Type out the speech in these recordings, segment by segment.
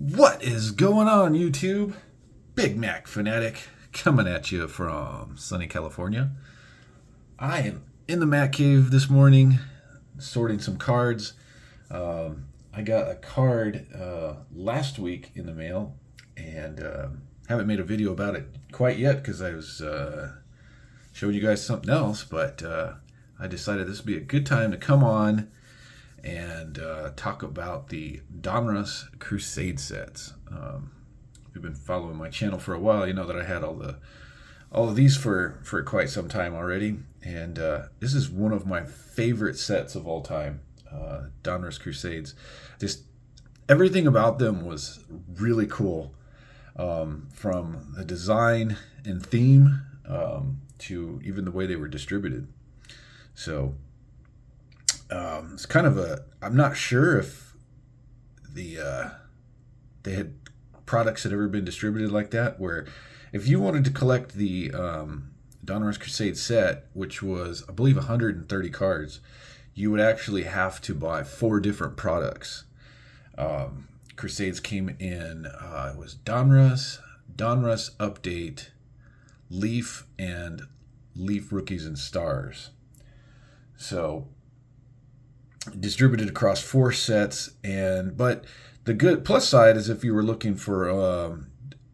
What is going on, YouTube? Big Mac Fanatic coming at you from sunny California. I am in the Mac Cave this morning sorting some cards. I got a card last week in the mail and haven't made a video about it quite yet because I was showing you guys something else, but I decided this would be a good time to come on and talk about the Donruss Crusade sets. If you've been following my channel for a while, you know that I had all of these for quite some time already, and this is one of my favorite sets of all time. Donruss Crusades. Just everything about them was really cool, from the design and theme to even the way they were distributed. So it's kind of I'm not sure if they had products had ever been distributed like that, where if you wanted to collect the Donruss Crusade set, which was, I believe, 130 cards, you would actually have to buy 4 different products. Crusades came in, it was Donruss Update, Leaf, and Leaf Rookies and Stars. So distributed across 4 sets, but the good plus side is if you were looking for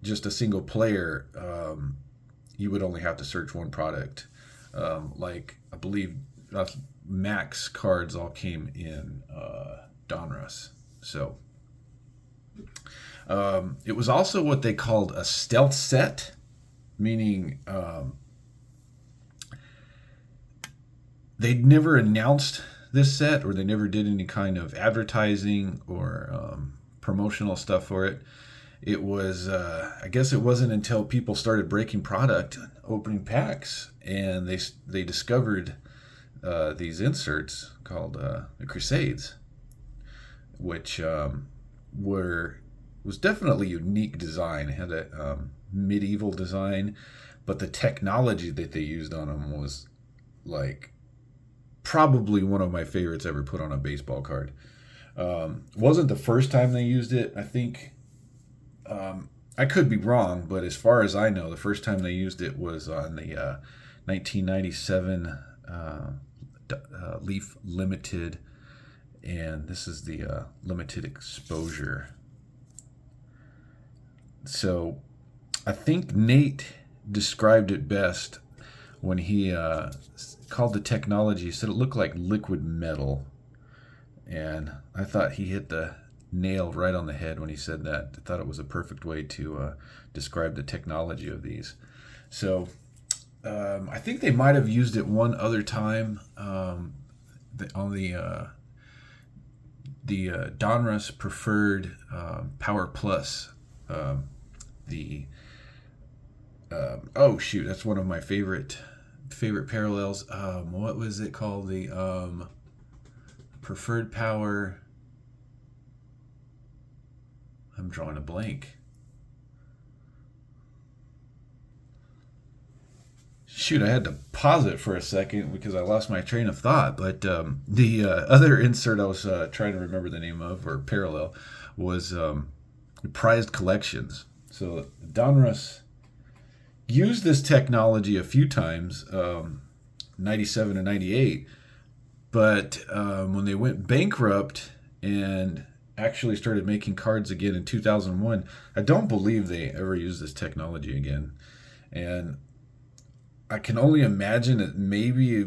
just a single player, you would only have to search one product. Like I believe Max cards all came in Donruss. So it was also what they called a stealth set, meaning they'd never announced this set, or they never did any kind of advertising or promotional stuff for it. It was, I guess it wasn't until people started breaking product, opening packs, and they discovered these inserts called the Crusades, which was definitely unique design. It had a medieval design, but the technology that they used on them was like probably one of my favorites ever put on a baseball card. Wasn't the first time they used it. I think, I could be wrong, but as far as I know, the first time they used it was on the 1997 Leaf Limited, and this is the limited exposure. So I think Nate described it best when he called the technology. He said it looked like liquid metal, and I thought he hit the nail right on the head when he said that. I thought it was a perfect way to describe the technology of these. So I think they might have used it one other time on the Donruss Preferred Power Plus. Oh shoot, that's one of my favorite parallels. What was it called? The Preferred Power. I'm drawing a blank. Shoot, I had to pause it for a second because I lost my train of thought. But the other insert I was trying to remember the name of, or parallel, was prized collections. So Donruss used this technology a few times, 97 and 98, but when they went bankrupt and actually started making cards again in 2001, I don't believe they ever used this technology again. And I can only imagine that maybe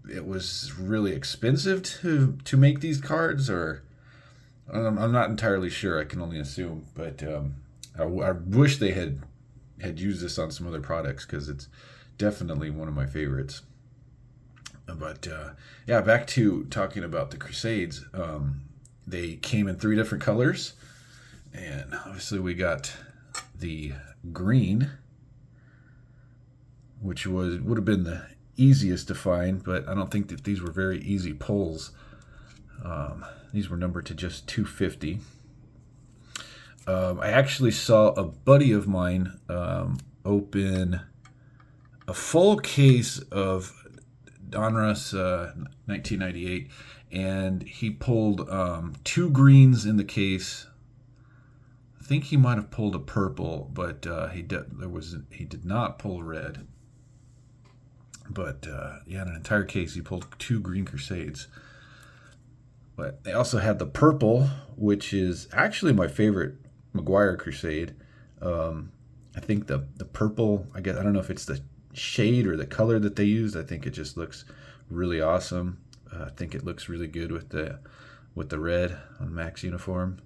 it was really expensive to make these cards, or I'm not entirely sure. I can only assume, but I wish they had used this on some other products, because it's definitely one of my favorites. But yeah, back to talking about the Crusades. They came in 3 different colors, and obviously we got the green, which would have been the easiest to find, but I don't think that these were very easy pulls. These were numbered to just 250. I actually saw a buddy of mine open a full case of Donruss 1998, and he pulled 2 greens in the case, think he might have pulled a purple, but he did not pull a red. But yeah, in an entire case, he pulled 2 green Crusades. But they also had the purple, which is actually my favorite Maguire Crusade. I think the purple, I guess, I don't know if it's the shade or the color that they used. I think it just looks really awesome. I think it looks really good with the red on Mac's uniform.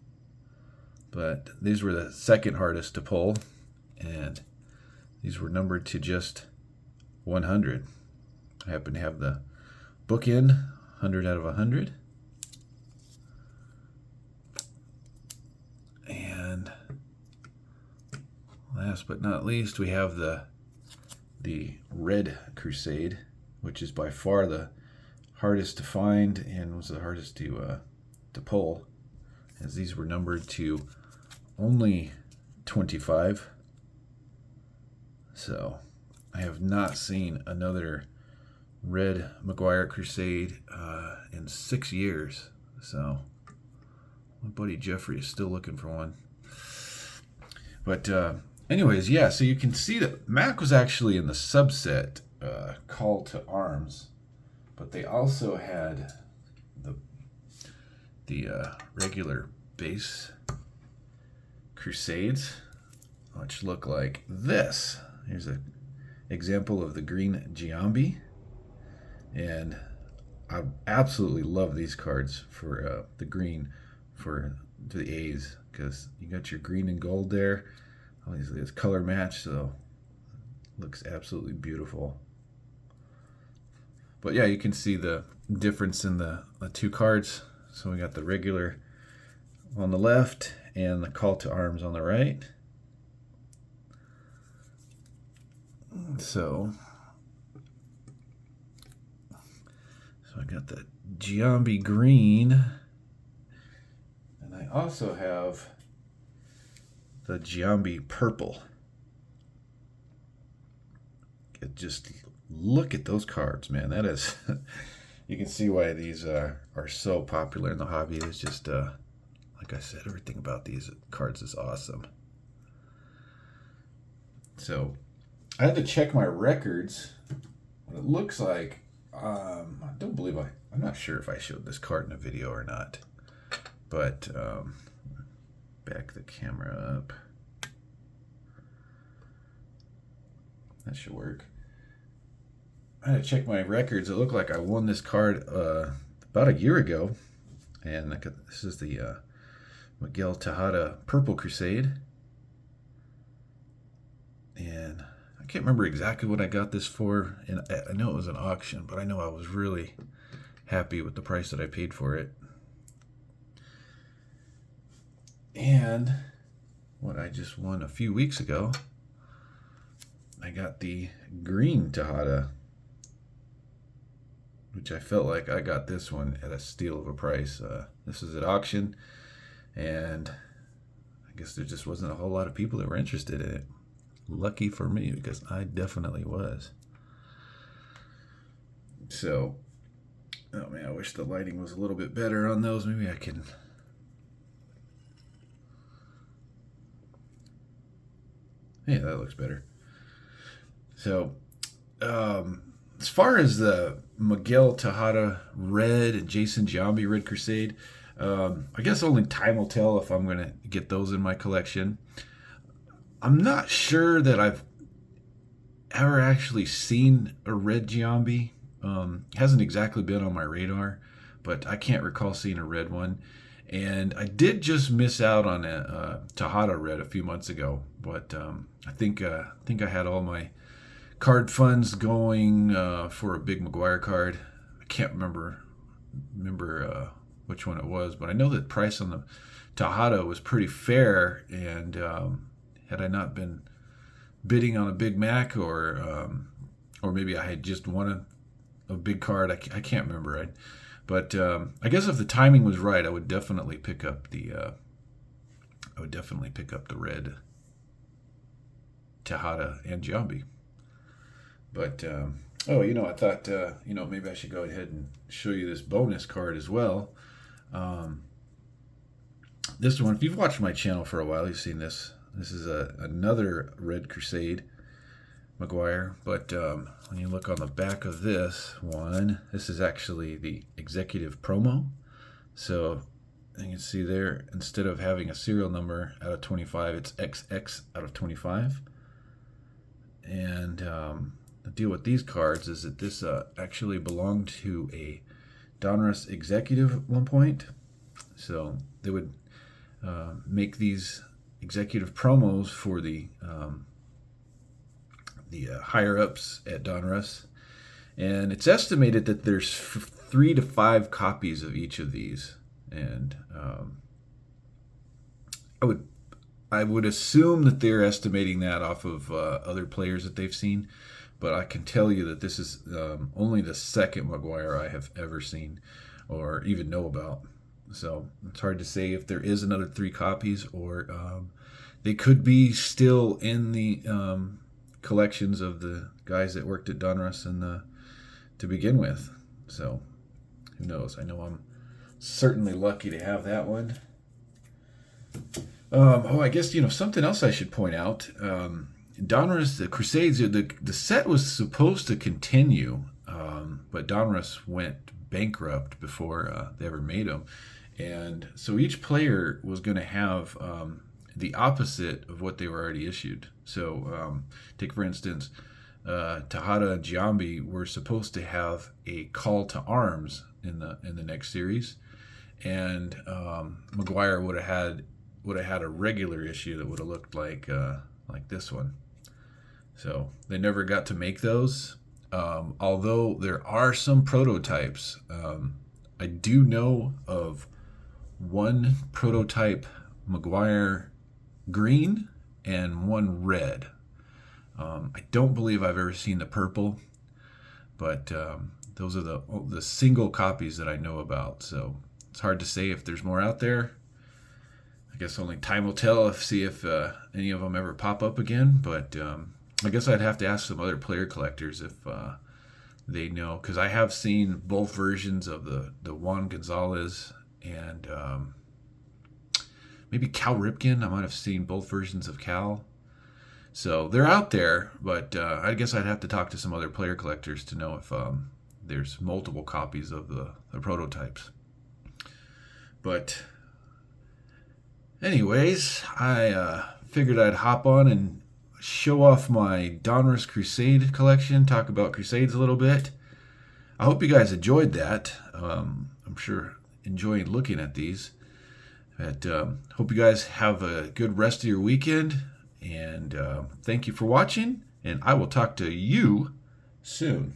But these were the second hardest to pull, and these were numbered to just 100. I happen to have the book in 100 out of 100. And last but not least, we have the Red Crusade, which is by far the hardest to find and was the hardest to pull, as these were numbered to only 25. So I have not seen another Red Maguire Crusade in 6 years. So my buddy Jeffrey is still looking for one. But anyways, yeah, so you can see that Mac was actually in the subset Call to Arms, but they also had the regular base Crusades, which look like this. Here's an example of the green Giambi, and I absolutely love these cards for the green for the A's, because you got your green and gold there. Obviously it's color match, so it looks absolutely beautiful. But yeah, you can see the difference in the 2 cards. So we got the regular on the left and the Call to Arms on the right. So I got the Giambi green, and I also have the Giambi purple. Just look at those cards, man. That is, you can see why these are so popular in the hobby. It's just, like I said, everything about these cards is awesome. So I had to check my records. What it looks like, I don't believe I'm not sure if I showed this card in a video or not, but back the camera up. That should work. I had to check my records. It looked like I won this card about a year ago, and this is the Miguel Tejada Purple Crusade, and I can't remember exactly what I got this for, and I know it was an auction, but I know I was really happy with the price that I paid for it. And what I just won a few weeks ago, I got the green Tejada, which I felt like I got this one at a steal of a price. This is at auction, and I guess there just wasn't a whole lot of people that were interested in it. Lucky for me, because I definitely was. So, oh man, I wish the lighting was a little bit better on those. Maybe I can. Yeah, that looks better. So, as far as the Miguel Tejada Red and Jason Giambi Red Crusade, I guess only time will tell if I'm going to get those in my collection. I'm not sure that I've ever actually seen a red Giambi. Hasn't exactly been on my radar, but I can't recall seeing a red one. And I did just miss out on a Tejada red a few months ago, but I think I had all my card funds going for a big Maguire card. I can't remember which one it was, but I know that price on the Tejada was pretty fair, and had I not been bidding on a Big Mac, or maybe I had just won a big card, I can't remember, right? But I guess if the timing was right, I would definitely pick up the red Tejada and Giambi. But I thought maybe I should go ahead and show you this bonus card as well. This one, if you've watched my channel for a while, you've seen this. This is another Red Crusade Maguire, but when you look on the back of this one, this is actually the executive promo. So you can see there, instead of having a serial number out of 25, it's XX out of 25. And the deal with these cards is that this actually belonged to a Donruss executive at one point. So they would make these executive promos for the higher ups at Donruss, and it's estimated that there's 3 to 5 copies of each of these. And I would assume that they're estimating that off of other players that they've seen, but I can tell you that this is only the second Maguire I have ever seen or even know about. So it's hard to say if there is another 3 copies, or they could be still in the collections of the guys that worked at Donruss to begin with. So who knows? I know I'm certainly lucky to have that one. I guess, something else I should point out. Donruss, the Crusades, the set was supposed to continue, but Donruss went bankrupt before they ever made them. And so each player was going to have the opposite of what they were already issued. So take, for instance, Tejada and Giambi were supposed to have a call to arms in the next series, and Maguire would have had a regular issue that would have looked like this one. So they never got to make those, although there are some prototypes. I do know of one prototype Maguire green and one red. I don't believe I've ever seen the purple, but those are the single copies that I know about. So it's hard to say if there's more out there. I guess only time will tell see if any of them ever pop up again. But I guess I'd have to ask some other player collectors if they know, because I have seen both versions of the Juan Gonzalez and maybe Cal Ripken. I might have seen both versions of Cal. So they're out there, but I guess I'd have to talk to some other player collectors to know if there's multiple copies of the prototypes. But anyways, I figured I'd hop on and show off my Donruss Crusade collection, talk about Crusades a little bit. I hope you guys enjoyed that. I'm sure enjoying looking at these. But hope you guys have a good rest of your weekend, and thank you for watching, and I will talk to you soon.